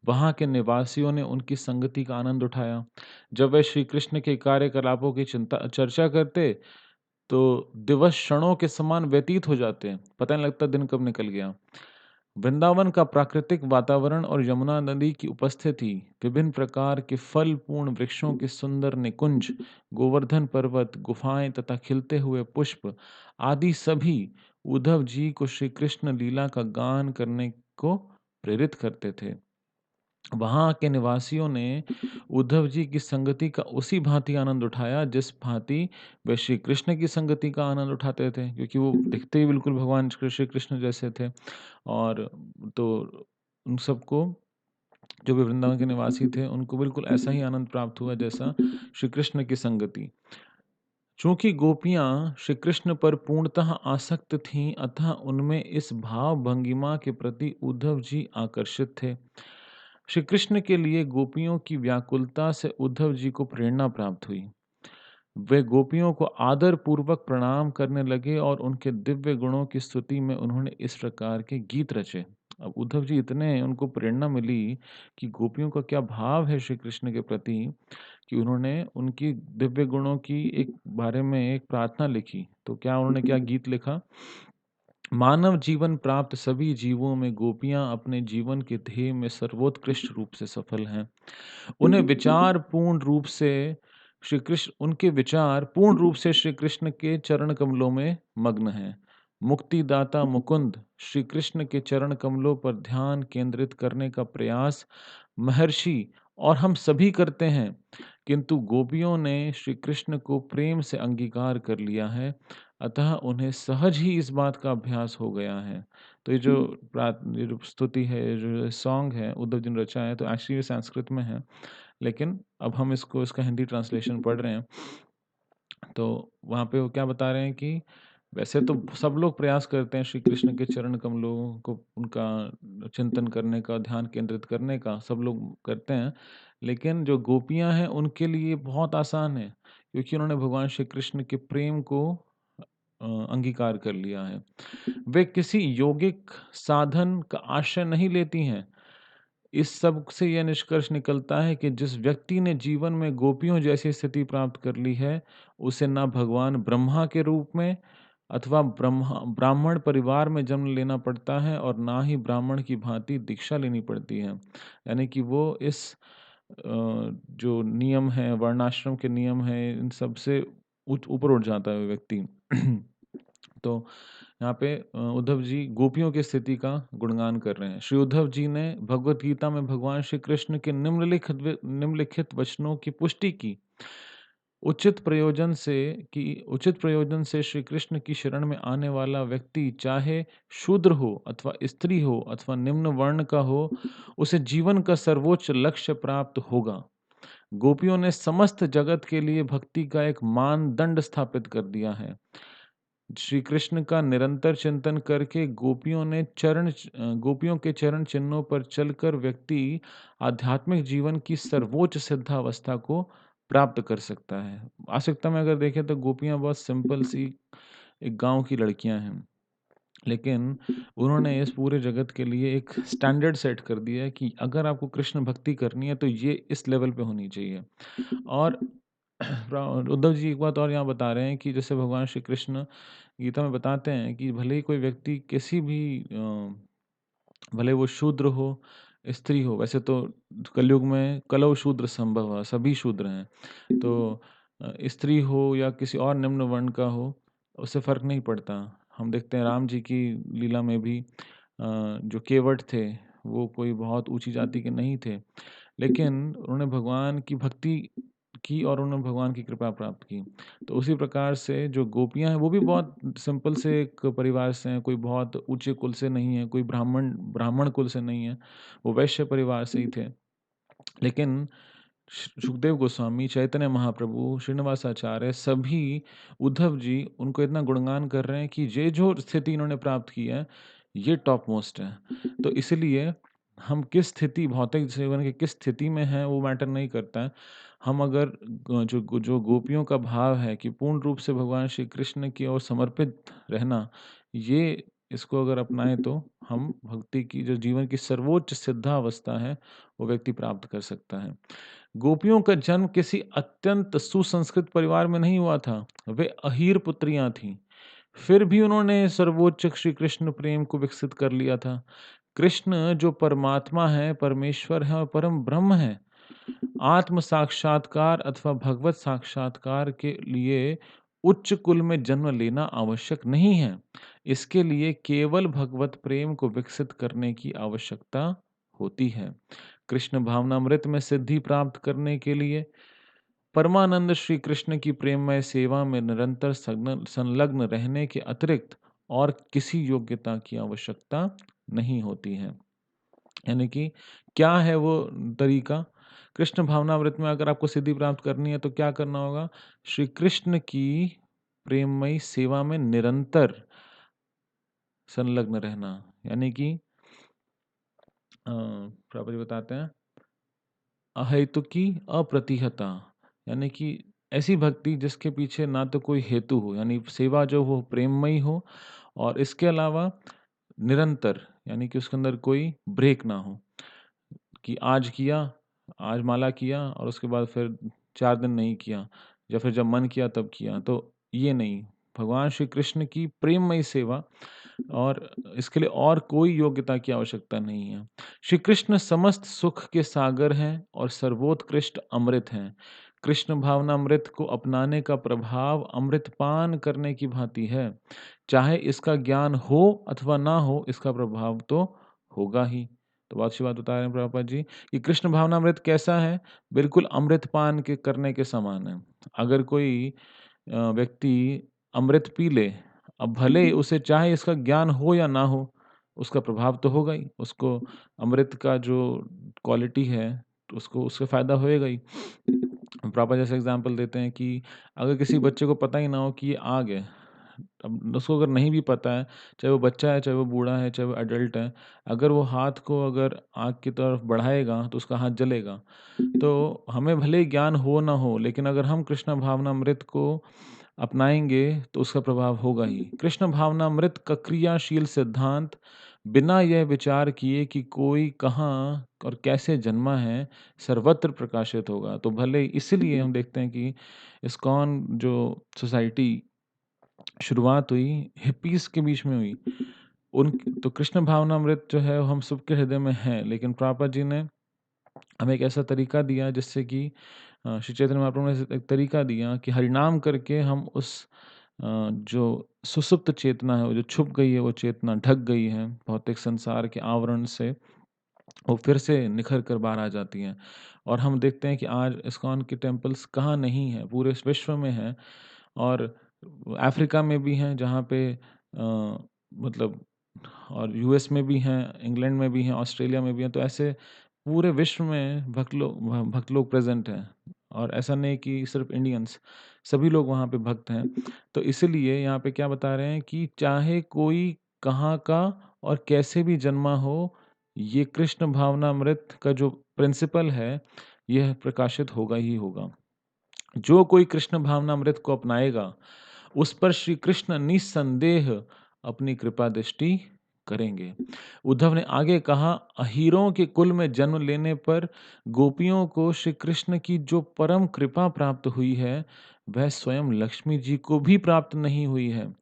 वहाँ के निवासियों ने उनकी संगति का आनंद उठाया। जब वे श्री कृष्ण के कार्यकलापों की चिंता चर्चा करते, तो दिवस क्षणों के समान व्यतीत हो जाते। पता नहीं लगता दिन कब निकल गया। वृंदावन का प्राकृतिक वातावरण और यमुना नदी की उपस्थिति, विभिन्न प्रकार के फल-पूर्ण वृक्षों के सुंदर निकुंज, गोवर्धन पर्वत, गुफाएं तथा खिलते हुए पुष्प आदि सभी उद्धव जी को श्री कृष्ण लीला का गान करने को प्रेरित करते थे। वहाँ के निवासियों ने उद्धव जी की संगति का उसी भांति आनंद उठाया जिस भांति वे श्री कृष्ण की संगति का आनंद उठाते थे, क्योंकि वो दिखते ही बिल्कुल भगवान श्री कृष्ण जैसे थे। और तो उन सबको, जो भी वृंदावन के निवासी थे, उनको बिल्कुल ऐसा ही आनंद प्राप्त हुआ जैसा श्री कृष्ण की संगति। चूँकि गोपियाँ श्री कृष्ण पर पूर्णतः आसक्त थीं, अतः उनमें इस भाव-भंगिमा के प्रति उद्धव जी आकर्षित थे। श्री कृष्ण के लिए गोपियों की व्याकुलता से उद्धव जी को प्रेरणा प्राप्त हुई। वे गोपियों को आदरपूर्वक प्रणाम करने लगे और उनके दिव्य गुणों की स्तुति में उन्होंने इस प्रकार के गीत रचे। अब उद्धव जी इतने उनको प्रेरणा मिली कि गोपियों का क्या भाव है श्री कृष्ण के प्रति कि उन्होंने उनकी दिव्य गुणों की एक बारे में एक प्रार्थना लिखी। तो क्या उन्होंने क्या गीत लिखा? मानव जीवन प्राप्त सभी जीवों में गोपियाँ अपने जीवन के ध्येय में सर्वोत्कृष्ट रूप से सफल हैं। उन्हें विचार पूर्ण रूप से उनके विचार पूर्ण रूप से श्री कृष्ण के चरण कमलों में मग्न हैं। मुक्तिदाता मुकुंद श्री कृष्ण के चरण कमलों पर ध्यान केंद्रित करने का प्रयास महर्षि और हम सभी करते हैं, किंतु गोपियों ने श्री कृष्ण को प्रेम से अंगीकार कर लिया है, अतः उन्हें सहज ही इस बात का अभ्यास हो गया है। तो ये जो स्तुति है, ये जो सॉन्ग है, उद्धव जी ने रचा है, तो एक्चुअली ये संस्कृत में है, लेकिन अब हम इसका हिंदी ट्रांसलेशन पढ़ रहे हैं। तो वहाँ पे वो क्या बता रहे हैं कि वैसे तो सब लोग प्रयास करते हैं श्री कृष्ण के चरण कमलों को उनका चिंतन करने का, ध्यान केंद्रित करने का, सब लोग करते हैं। लेकिन जो गोपियाँ हैं, उनके लिए बहुत आसान है, क्योंकि उन्होंने भगवान श्री कृष्ण के प्रेम को अंगीकार कर लिया है। वे किसी यौगिक साधन का आश्रय नहीं लेती हैं। इस सब से यह निष्कर्ष निकलता है कि जिस व्यक्ति ने जीवन में गोपियों जैसी स्थिति प्राप्त कर ली है, उसे ना भगवान ब्रह्मा के रूप में अथवा ब्राह्मण परिवार में जन्म लेना पड़ता है और ना ही ब्राह्मण की भांति दीक्षा लेनी पड़ती है। यानी कि वो इस जो नियम है, वर्णाश्रम के नियम हैं, इन सब से ऊपर उठ जाता है वो व्यक्ति। तो यहाँ पे उद्धव जी गोपियों की स्थिति का गुणगान कर रहे हैं। श्री उद्धव जी ने भगवत गीता में भगवान श्री कृष्ण के निम्नलिखित वचनों की पुष्टि की। उचित प्रयोजन से श्री कृष्ण की शरण में आने वाला व्यक्ति चाहे शूद्र हो अथवा स्त्री हो अथवा निम्न वर्ण का हो, उसे जीवन का सर्वोच्च लक्ष्य प्राप्त होगा। गोपियों ने समस्त जगत के लिए भक्ति का एक मानदंड स्थापित कर दिया है। श्री कृष्ण का निरंतर चिंतन करके गोपियों के चरण चिन्हों पर चलकर व्यक्ति आध्यात्मिक जीवन की सर्वोच्च सिद्धावस्था को प्राप्त कर सकता है। वास्तविकता में अगर देखें तो गोपियाँ बहुत सिंपल सी एक गाँव की लड़कियाँ हैं। लेकिन उन्होंने इस पूरे जगत के लिए एक स्टैंडर्ड सेट कर दिया है कि अगर आपको कृष्ण भक्ति करनी है तो ये इस लेवल पे होनी चाहिए। और उद्धव जी एक बात और यहाँ बता रहे हैं कि जैसे भगवान श्री कृष्ण गीता में बताते हैं कि भले ही कोई व्यक्ति किसी भी भले वो शूद्र हो, स्त्री हो, वैसे तो कलयुग में कलौ शूद्र संभव है, सभी शूद्र हैं। तो स्त्री हो या किसी और निम्न वर्ण का हो, उससे फ़र्क नहीं पड़ता। हम देखते हैं राम जी की लीला में भी जो केवट थे, वो कोई बहुत ऊँची जाति के नहीं थे। लेकिन उन्होंने भगवान की भक्ति की और उन्होंने भगवान की कृपा प्राप्त की। तो उसी प्रकार से जो गोपियाँ हैं, वो भी बहुत सिंपल से एक परिवार से हैं, कोई बहुत ऊँचे कुल से नहीं है, कोई ब्राह्मण ब्राह्मण कुल से नहीं है, वो वैश्य परिवार से ही थे। लेकिन सुखदेव गोस्वामी, चैतन्य महाप्रभु, श्रीनिवासाचार्य सभी उद्धव जी उनको इतना गुणगान कर रहे हैं कि ये जो स्थिति इन्होंने प्राप्त की है, ये टॉप मोस्ट है। तो इसलिए हम किस स्थिति भौतिक जीवन की किस स्थिति में हैं वो मैटर नहीं करता है। हम अगर जो गोपियों का भाव है कि पूर्ण रूप से भगवान श्री कृष्ण की ओर समर्पित रहना, ये इसको अगर अपनाएँ तो हम भक्ति की जो जीवन की सर्वोच्च सिद्धावस्था है, वो व्यक्ति प्राप्त कर सकता है। गोपियों का जन्म किसी अत्यंत सुसंस्कृत परिवार में नहीं हुआ था। वे अहीर पुत्रियां थीं। फिर भी उन्होंने सर्वोच्च श्री कृष्ण प्रेम को विकसित कर लिया था। कृष्ण जो परमात्मा है, परमेश्वर है और परम ब्रह्म है। आत्म साक्षात्कार अथवा भगवत साक्षात्कार के लिए उच्च कुल में जन्म लेना आवश्यक नहीं है। इसके लिए केवल भगवत प्रेम को विकसित करने की आवश्यकता होती है। कृष्ण भावनामृत में सिद्धि प्राप्त करने के लिए परमानंद श्री कृष्ण की प्रेममय सेवा में निरंतर संलग्न रहने के अतिरिक्त और किसी योग्यता की आवश्यकता नहीं होती है। यानी कि क्या है वो तरीका? कृष्ण भावनामृत में अगर आपको सिद्धि प्राप्त करनी है तो क्या करना होगा? श्री कृष्ण की प्रेममयी सेवा में निरंतर संलग्न रहना। यानी कि प्रभु जी बताते हैं, अहेतुकी अप्रतिहता, यानी कि ऐसी भक्ति जिसके पीछे ना तो कोई हेतु हो, यानी सेवा जो हो प्रेममयी हो, और इसके अलावा निरंतर, यानी कि उसके अंदर कोई ब्रेक ना हो कि आज किया, आज माला किया और उसके बाद फिर 4 दिन नहीं किया, या फिर जब मन किया तब किया, तो ये नहीं। भगवान श्री कृष्ण की प्रेममयी सेवा, और इसके लिए और कोई योग्यता की आवश्यकता नहीं है। श्री कृष्ण समस्त सुख के सागर हैं और सर्वोत्कृष्ट अमृत हैं। कृष्ण भावनामृत को अपनाने का प्रभाव अमृतपान करने की भांति है। चाहे इसका ज्ञान हो अथवा ना हो, इसका प्रभाव तो होगा ही। तो बहुत अच्छी बात बता रहे हैं प्रभुपाद जी कि कृष्ण भावनामृत कैसा है? बिल्कुल अमृतपान के करने के समान है। अगर कोई व्यक्ति अमृत पी ले, अब भले उसे चाहे इसका ज्ञान हो या ना हो, उसका प्रभाव तो होगा ही। उसको अमृत का जो क्वालिटी है, तो उसको उससे फ़ायदा होएगा ही। प्रॉपर जैसे एग्ज़ाम्पल देते हैं कि अगर किसी बच्चे को पता ही ना हो कि ये आग है, अब उसको अगर नहीं भी पता है, चाहे वो बच्चा है, चाहे वो बूढ़ा है, चाहे वो एडल्ट है, अगर वो हाथ को अगर आग की तरफ बढ़ाएगा, तो उसका हाथ जलेगा। तो हमें भले ही ज्ञान हो ना हो, लेकिन अगर हम कृष्ण भावनामृत को अपनाएँगे तो उसका प्रभाव होगा ही। कृष्ण भावनामृत का क्रियाशील सिद्धांत बिना यह विचार किए कि कोई कहाँ और कैसे जन्मा है, सर्वत्र प्रकाशित होगा। तो भले इसीलिए हम देखते हैं कि इस्कॉन जो सोसाइटी शुरुआत हुई, हिप्पीज़ के बीच में हुई। उन तो कृष्ण भावनामृत जो है वो हम सबके हृदय में है, लेकिन प्रभुपाद जी ने हमें एक ऐसा तरीका दिया जिससे कि श्री चैतन्य महाप्रभु ने एक तरीका दिया कि हरिनाम करके हम उस जो सुसुप्त चेतना है, वो जो छुप गई है, वो चेतना ढक गई है भौतिक संसार के आवरण से, वो फिर से निखर कर बाहर आ जाती हैं। और हम देखते हैं कि आज इस्कॉन के टेम्पल्स कहाँ नहीं है, पूरे इस विश्व में हैं, और अफ्रीका में भी हैं जहाँ पे मतलब, और यूएस में भी हैं, इंग्लैंड में भी हैं, ऑस्ट्रेलिया में भी हैं। तो ऐसे पूरे विश्व में भक्त लोग प्रेज़ेंट हैं, और ऐसा नहीं कि सिर्फ़ इंडियंस, सभी लोग वहाँ पे भक्त हैं। तो इसीलिए यहाँ पे क्या बता रहे हैं कि चाहे कोई कहाँ का और कैसे भी जन्मा हो, ये कृष्ण भावनामृत का जो प्रिंसिपल है, यह प्रकाशित होगा ही होगा। जो कोई कृष्ण भावनामृत को अपनाएगा, उस पर श्री कृष्ण निस्संदेह अपनी कृपा दृष्टि करेंगे। उद्धव ने आगे कहा, अहीरों के कुल में जन्म लेने पर गोपियों को श्री कृष्ण की जो परम कृपा प्राप्त हुई है, वह स्वयं लक्ष्मी जी को भी प्राप्त नहीं हुई है।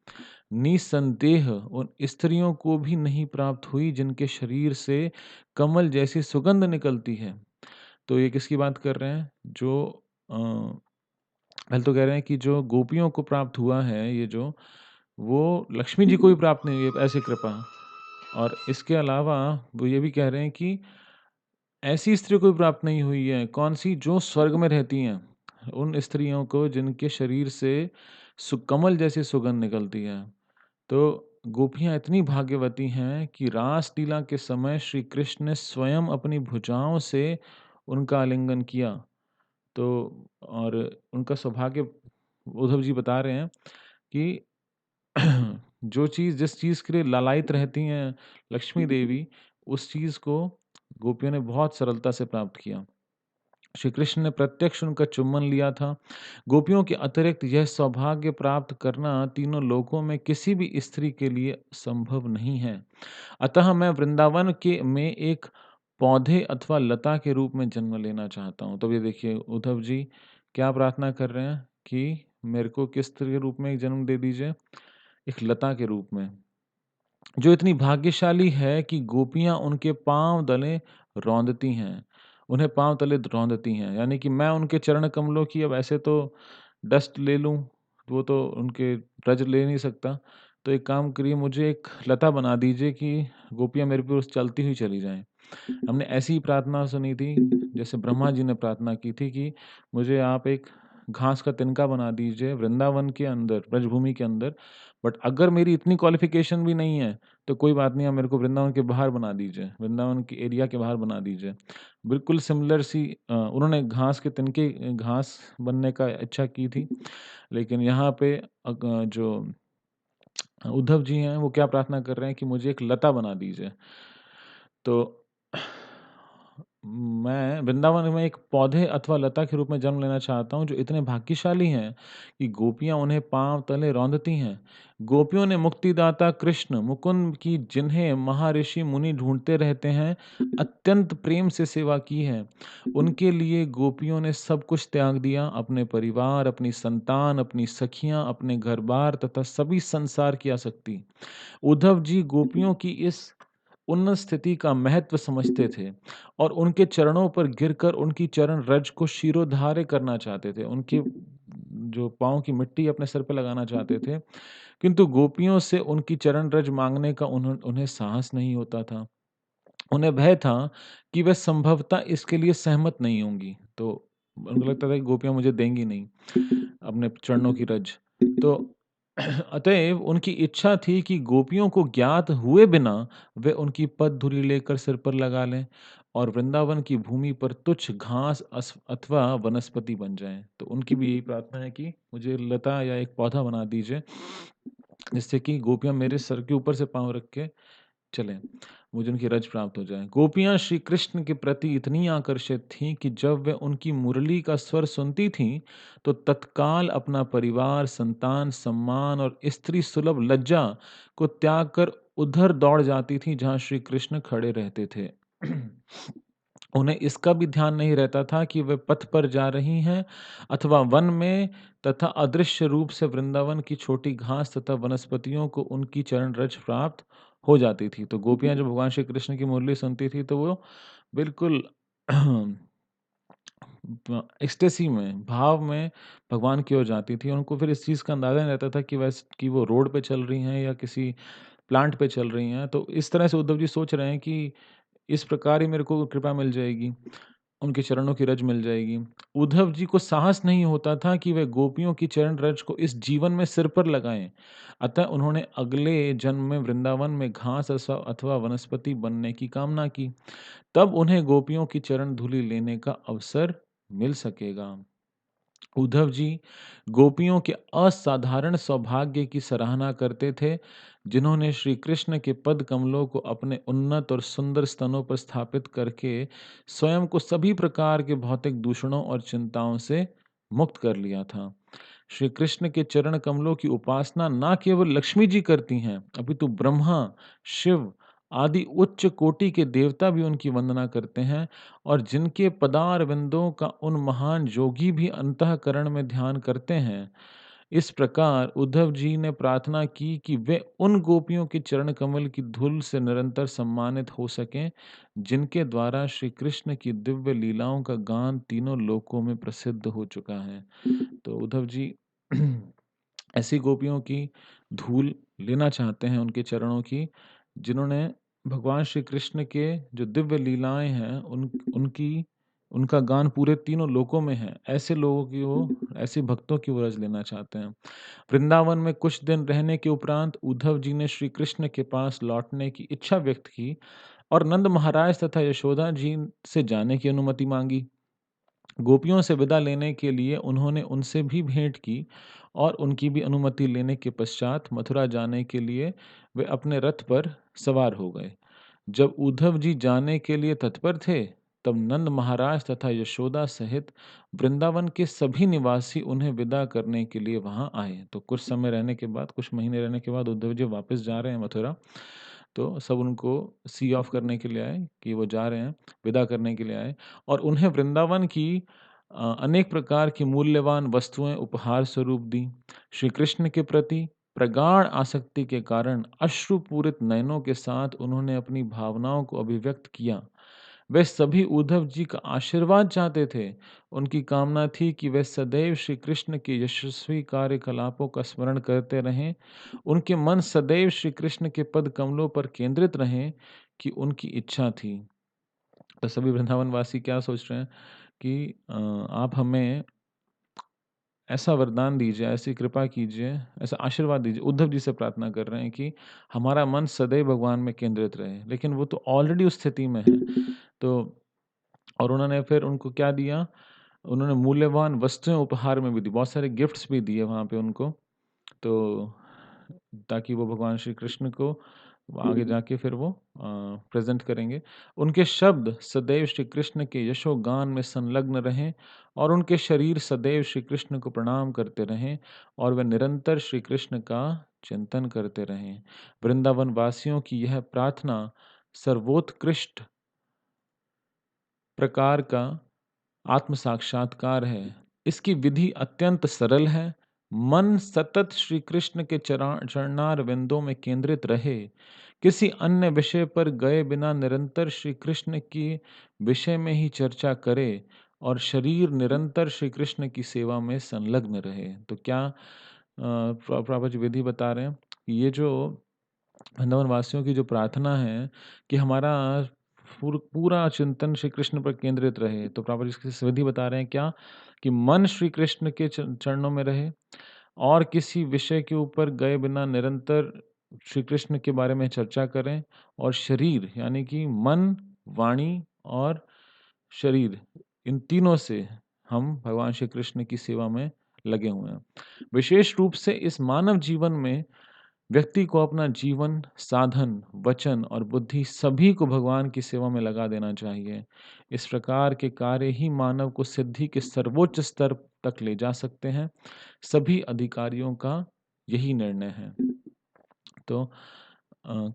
निसंदेह उन स्त्रियों को भी नहीं प्राप्त हुई जिनके शरीर से कमल जैसी सुगंध निकलती है। तो ये किसकी बात कर रहे हैं? जो अ, पहले तो कह रहे हैं कि जो गोपियों को प्राप्त हुआ है, ये जो, वो लक्ष्मी जी को भी प्राप्त नहीं हुई है ऐसी कृपा। और इसके अलावा वो ये भी कह रहे हैं कि ऐसी स्त्री को भी प्राप्त नहीं हुई है, कौन-सी? जो स्वर्ग में रहती हैं। उन स्त्रियों को जिनके शरीर से कमल जैसी सुगंध निकलती है। तो गोपियाँ इतनी भाग्यवती हैं कि रासलीला के समय श्री कृष्ण ने स्वयं अपनी भुजाओं से उनका आलिंगन किया। तो और उनका सौभाग्य, उद्धव जी बता रहे हैं कि जो चीज़, जिस चीज़ के लिए लालायित रहती हैं लक्ष्मी देवी, उस चीज़ को गोपियों ने बहुत सरलता से प्राप्त किया। श्री कृष्ण ने प्रत्यक्ष उनका चुम्बन लिया था। गोपियों के अतिरिक्त यह सौभाग्य प्राप्त करना तीनों लोकों में किसी भी स्त्री के लिए संभव नहीं है। अतः मैं वृंदावन के में एक पौधे अथवा लता के रूप में जन्म लेना चाहता हूँ। तो ये देखिए उद्धव जी क्या प्रार्थना कर रहे हैं कि मेरे को किस तरह के रूप में एक जन्म दे दीजिए? एक लता के रूप में, जो इतनी भाग्यशाली है कि गोपियाँ उनके पाँव तले रौंदती हैं, उन्हें पाँव तले रौंदती हैं। यानी कि मैं उनके चरण कमलों की अब ऐसे तो डस्ट ले लूँ, वो तो उनके रज ले नहीं सकता। तो एक काम करिए, मुझे एक लता बना दीजिए कि गोपियाँ मेरे पे उस चलती हुई चली जाएँ। हमने ऐसी ही प्रार्थना सुनी थी, जैसे ब्रह्मा जी ने प्रार्थना की थी कि मुझे आप एक घास का तिनका बना दीजिए वृंदावन के अंदर, ब्रजभूमि के अंदर, बट अगर मेरी इतनी क्वालिफ़िकेशन भी नहीं है, तो कोई बात नहीं, आप मेरे को वृंदावन के बाहर बना दीजिए, वृंदावन के एरिया के बाहर बना दीजिए। बिल्कुल सिमिलर सी उन्होंने घास के तिनके घास बनने का इच्छा की थी, लेकिन यहाँ पे जो उद्धव जी हैं, वो क्या प्रार्थना कर रहे हैं कि मुझे एक लता बना दीजिए। तो मैं वृंदावन में एक पौधे अथवा लता के रूप में जन्म लेना चाहता हूँ, जो इतने भाग्यशाली हैं कि गोपियाँ उन्हें पाँव तले रौंदती हैं। गोपियों ने मुक्तिदाता कृष्ण मुकुंद की, जिन्हें महर्षि मुनि ढूँढते रहते हैं, अत्यंत प्रेम से सेवा की है। उनके लिए गोपियों ने सब कुछ त्याग दिया, अपने परिवार, अपनी संतान, अपनी सखियाँ, अपने घर-बार तथा सभी संसार की आसक्ति। उद्धव जी गोपियों की इस उन्नत स्थिति का महत्व समझते थे और उनके चरणों पर गिरकर उनकी चरण रज को शिरोधार्य करना चाहते थे। उनके जो पाँव की मिट्टी अपने सर पे लगाना चाहते थे, किंतु गोपियों से उनकी चरण रज माँगने का उन्हें साहस नहीं होता था। उन्हें भय था कि वे संभवतः इसके लिए सहमत नहीं होंगी। तो उनको लगता था कि गोपियाँ मुझे देंगी नहीं, अपने चरणों की रज। तो अतएव उनकी इच्छा थी कि गोपियों को ज्ञात हुए बिना वे उनकी पद धूलि लेकर सिर पर लगा लें और वृंदावन की भूमि पर तुच्छ घास अथवा वनस्पति बन जाएं। तो उनकी भी यही प्रार्थना है कि मुझे लता या एक पौधा बना दीजिए, जिससे कि गोपियां मेरे सर के ऊपर से पाँव रख के चलें, मुझे उनकी रज प्राप्त हो जाए। गोपियाँ श्री कृष्ण के प्रति इतनी आकर्षित थीं कि जब वे उनकी मुरली का स्वर सुनती थीं, तो तत्काल अपना परिवार, संतान, सम्मान और स्त्री सुलभ लज्जा को त्याग कर उधर दौड़ जाती थीं, जहाँ श्री कृष्ण खड़े रहते थे। उन्हें इसका भी ध्यान नहीं रहता था कि वे पथ पर जा रही हैं अथवा वन में, तथा अदृश्य रूप से वृंदावन की छोटी घास तथा वनस्पतियों को उनकी चरण रज प्राप्त हो जाती थी। तो गोपियाँ जब भगवान श्री कृष्ण की मुरली सुनती थी, तो वो बिल्कुल एक्सटेसी में, भाव में भगवान की ओर जाती थी। उनको फिर इस चीज़ का अंदाज़ा नहीं रहता था कि वो रोड पे चल रही हैं या किसी प्लांट पे चल रही हैं। तो इस तरह से उद्धव जी सोच रहे हैं कि इस प्रकार ही मेरे को कृपा मिल जाएगी, उनके चरणों की रज मिल जाएगी। उद्धव जी को साहस नहीं होता था कि वे गोपियों की चरण रज को इस जीवन में सिर पर लगाएँ। अतः उन्होंने अगले जन्म में वृंदावन में घास अथवा वनस्पति बनने की कामना की। तब उन्हें गोपियों की चरण धूलि लेने का अवसर मिल सकेगा। उद्धव जी गोपियों के असाधारण सौभाग्य की सराहना करते थे, जिन्होंने श्री कृष्ण के पद कमलों को अपने उन्नत और सुंदर स्तनों पर स्थापित करके स्वयं को सभी प्रकार के भौतिक दूषणों और चिंताओं से मुक्त कर लिया था। श्री कृष्ण के चरण कमलों की उपासना न केवल लक्ष्मी जी करती हैं, अपितु ब्रह्मा, शिव आदि उच्च कोटि के देवता भी उनकी वंदना करते हैं, और जिनके पदार विंदों का उन महान योगी भी अंतःकरण में ध्यान करते हैं। इस प्रकार उद्धव जी ने प्रार्थना की कि वे उन गोपियों के चरण कमल की धूल से निरंतर सम्मानित हो सकें, जिनके द्वारा श्री कृष्ण की दिव्य लीलाओं का गान तीनों लोकों में प्रसिद्ध हो चुका है। तो उद्धव जी ऐसी गोपियों की धूल लेना चाहते हैं, उनके चरणों की, जिन्होंने भगवान श्री कृष्ण के जो दिव्य लीलाएँ हैं, उनका गान पूरे तीनों लोकों में है। ऐसे लोगों की वो, ऐसे भक्तों की वो रज़ लेना चाहते हैं। वृंदावन में कुछ दिन रहने के उपरांत उद्धव जी ने श्री कृष्ण के पास लौटने की इच्छा व्यक्त की और नंद महाराज तथा यशोदा जी से जाने की अनुमति माँगी। गोपियों से विदा लेने के लिए उन्होंने उनसे भी भेंट की और उनकी भी अनुमति लेने के पश्चात मथुरा जाने के लिए वे अपने रथ पर सवार हो गए। जब उद्धव जी जाने के लिए तत्पर थे, तब नंद महाराज तथा यशोदा सहित वृंदावन के सभी निवासी उन्हें विदा करने के लिए वहां आए। तो कुछ समय रहने के बाद, कुछ महीने रहने के बाद उद्धव जी वापस जा रहे हैं मथुरा। तो सब उनको सी ऑफ करने के लिए आए कि वो जा रहे हैं, विदा करने के लिए आए, और उन्हें वृंदावन की अनेक प्रकार की मूल्यवान वस्तुएं उपहार स्वरूप दी। श्री कृष्ण के प्रति प्रगाढ़ आसक्ति के कारण अश्रुपूरित नयनों के साथ उन्होंने अपनी भावनाओं को अभिव्यक्त किया। वे सभी उद्धव जी का आशीर्वाद चाहते थे। उनकी कामना थी कि वे सदैव श्री कृष्ण के यशस्वी कार्यकलापों का स्मरण करते रहें। उनके मन सदैव श्री कृष्ण के पद कमलों पर केंद्रित रहें, कि उनकी इच्छा थी। तो सभी वृंदावन वासी क्या सोच रहे हैं कि आप हमें ऐसा वरदान दीजिए, ऐसी कृपा कीजिए, ऐसा आशीर्वाद दीजिए। उद्धव जी से प्रार्थना कर रहे हैं कि हमारा मन सदैव भगवान में केंद्रित रहे। लेकिन वो तो ऑलरेडी उस स्थिति में है। तो और उन्होंने फिर उनको क्या दिया? उन्होंने मूल्यवान वस्तुएँ उपहार में भी दी, बहुत सारे गिफ्ट्स भी दिए वहाँ पे उनको। तो ताकि वो भगवान श्री कृष्ण को आगे जाके फिर वो प्रेज़ेंट करेंगे। उनके शब्द सदैव श्री कृष्ण के यशोगान में संलग्न रहें और उनके शरीर सदैव श्री कृष्ण को प्रणाम करते रहें और वे निरंतर श्री कृष्ण का चिंतन करते रहें। वृंदावन वासियों की यह प्रार्थना सर्वोत्कृष्ट प्रकार का आत्म साक्षात्कार है। इसकी विधि अत्यंत सरल है। मन सतत श्री कृष्ण के चरणार विंदों में केंद्रित रहे। किसी अन्य विषय पर गए बिना निरंतर श्री कृष्ण की विषय में ही चर्चा करे और शरीर निरंतर श्री कृष्ण की सेवा में संलग्न रहे। तो क्या प्रभुपाद जी विधि बता रहे हैं? ये जो वृंदावन वासियों की जो प्रार्थना है कि हमारा पूरा चिंतन श्री कृष्ण पर केंद्रित रहे। तो प्रभुपाद जी इसकी विधि बता रहे हैं क्या? कि मन श्री कृष्ण के चरणों में रहे और किसी विषय के ऊपर गए बिना निरंतर श्री कृष्ण के बारे में चर्चा करें और शरीर यानी कि मन, वाणी और शरीर इन तीनों से हम भगवान श्री कृष्ण की सेवा में लगे हुए हैं। विशेष रूप से इस मानव जीवन में व्यक्ति को अपना जीवन, साधन, वचन और बुद्धि सभी को भगवान की सेवा में लगा देना चाहिए। इस प्रकार के कार्य ही मानव को सिद्धि के सर्वोच्च स्तर तक ले जा सकते हैं। सभी अधिकारियों का यही निर्णय है। तो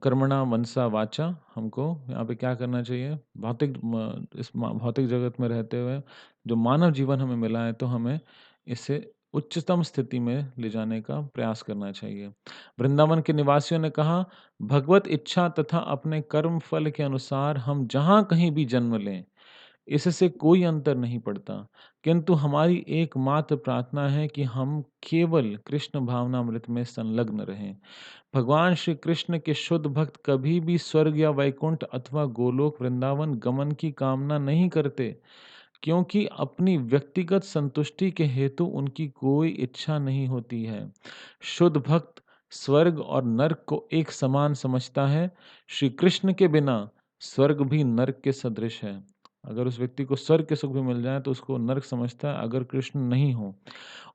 कर्मणा मनसा वाचा हमको यहाँ पे क्या करना चाहिए? भौतिक जगत में रहते हुए जो मानव जीवन हमें मिला है तो हमें इसे उच्चतम स्थिति में ले जाने का प्रयास करना चाहिए। वृंदावन के निवासियों ने कहा, भगवत इच्छा तथा अपने कर्म फल के अनुसार हम जहाँ कहीं भी जन्म लें, इससे कोई अंतर नहीं पड़ता, किंतु हमारी एकमात्र प्रार्थना है कि हम केवल कृष्ण भावनामृत में संलग्न रहें। भगवान श्री कृष्ण के शुद्ध भक्त कभी भी स्वर्ग या वैकुंठ अथवा गोलोक वृंदावन गमन की कामना नहीं करते, क्योंकि अपनी व्यक्तिगत संतुष्टि के हेतु उनकी कोई इच्छा नहीं होती है। शुद्ध भक्त स्वर्ग और नरक को एक समान समझता है। श्री कृष्ण के बिना स्वर्ग भी नरक के सदृश है। अगर उस व्यक्ति को स्वर्ग के सुख भी मिल जाए तो उसको नरक समझता है अगर कृष्ण नहीं हो,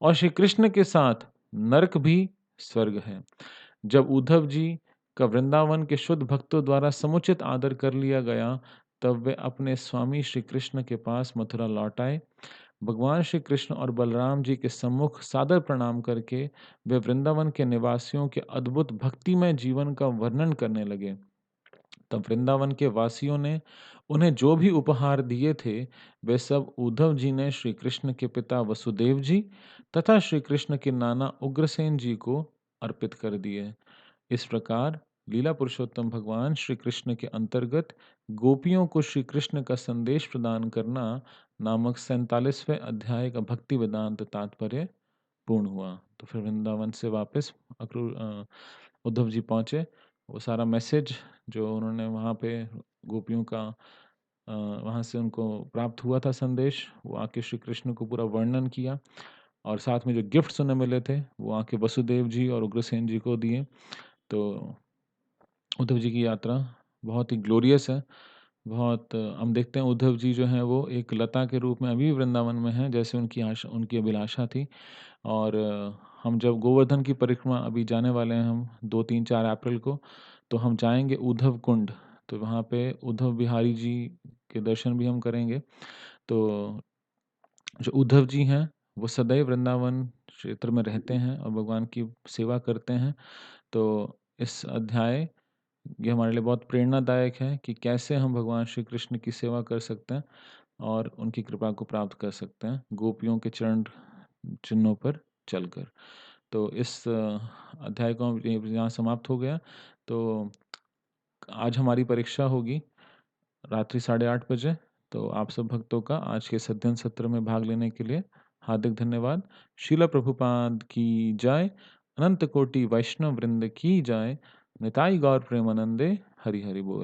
और श्री कृष्ण के साथ नरक भी स्वर्ग है। जब उद्धव जी का वृंदावन के शुद्ध भक्तों द्वारा समुचित आदर कर लिया गया, तब वे अपने स्वामी श्री कृष्ण के पास मथुरा लौट आए। भगवान श्री कृष्ण और बलराम जी के सम्मुख सादर प्रणाम करके वे वृंदावन के निवासियों के अद्भुत भक्तिमय जीवन का वर्णन करने लगे। तब वृंदावन के वासियों ने उन्हें जो भी उपहार दिए थे, वे सब उद्धव जी ने श्री कृष्ण के पिता वसुदेव जी तथा श्री कृष्ण के नाना उग्रसेन जी को अर्पित कर दिए। इस प्रकार लीला पुरुषोत्तम भगवान श्री कृष्ण के अंतर्गत गोपियों को श्री कृष्ण का संदेश प्रदान करना नामक 47वें अध्याय का भक्ति वेदांत तात्पर्य पूर्ण हुआ। तो फिर वृंदावन से वापस उद्धव जी पहुँचे। वो सारा मैसेज जो उन्होंने वहाँ पे गोपियों का वहाँ से उनको प्राप्त हुआ था संदेश, वो आके श्री कृष्ण को पूरा वर्णन किया और साथ में जो गिफ्ट्स उन्हें मिले थे, वो आके वसुदेव जी और उग्रसेन जी को दिए। तो उद्धव जी की यात्रा बहुत ही ग्लोरियस है। बहुत हम देखते हैं उद्धव जी जो हैं वो एक लता के रूप में अभी भी वृंदावन में हैं, जैसे उनकी अभिलाषा थी। और हम जब गोवर्धन की परिक्रमा अभी जाने वाले हैं हम 2, 3, 4 अप्रैल को, तो हम जाएँगे उद्धव कुंड। तो वहाँ पे उद्धव बिहारी जी के दर्शन भी हम करेंगे। तो जो उद्धव जी हैं, वो सदैव वृंदावन क्षेत्र में रहते हैं और भगवान की सेवा करते हैं। तो इस अध्याय ये हमारे लिए बहुत प्रेरणादायक है कि कैसे हम भगवान श्री कृष्ण की सेवा कर सकते हैं और उनकी कृपा को प्राप्त कर सकते हैं, गोपियों के चरण चिन्हों पर चलकर। तो इस अध्याय को हम ये यहाँ समाप्त हो गया। तो आज हमारी परीक्षा होगी रात्रि 8:30 बजे। तो आप सब भक्तों का आज के इस अध्ययन सत्र में भाग लेने के लिए हार्दिक धन्यवाद। श्रील प्रभुपाद की जय, अनंत कोटि वैष्णव वृंद की जय, निताई गौर प्रेमानंदे, हरि हरि बोल।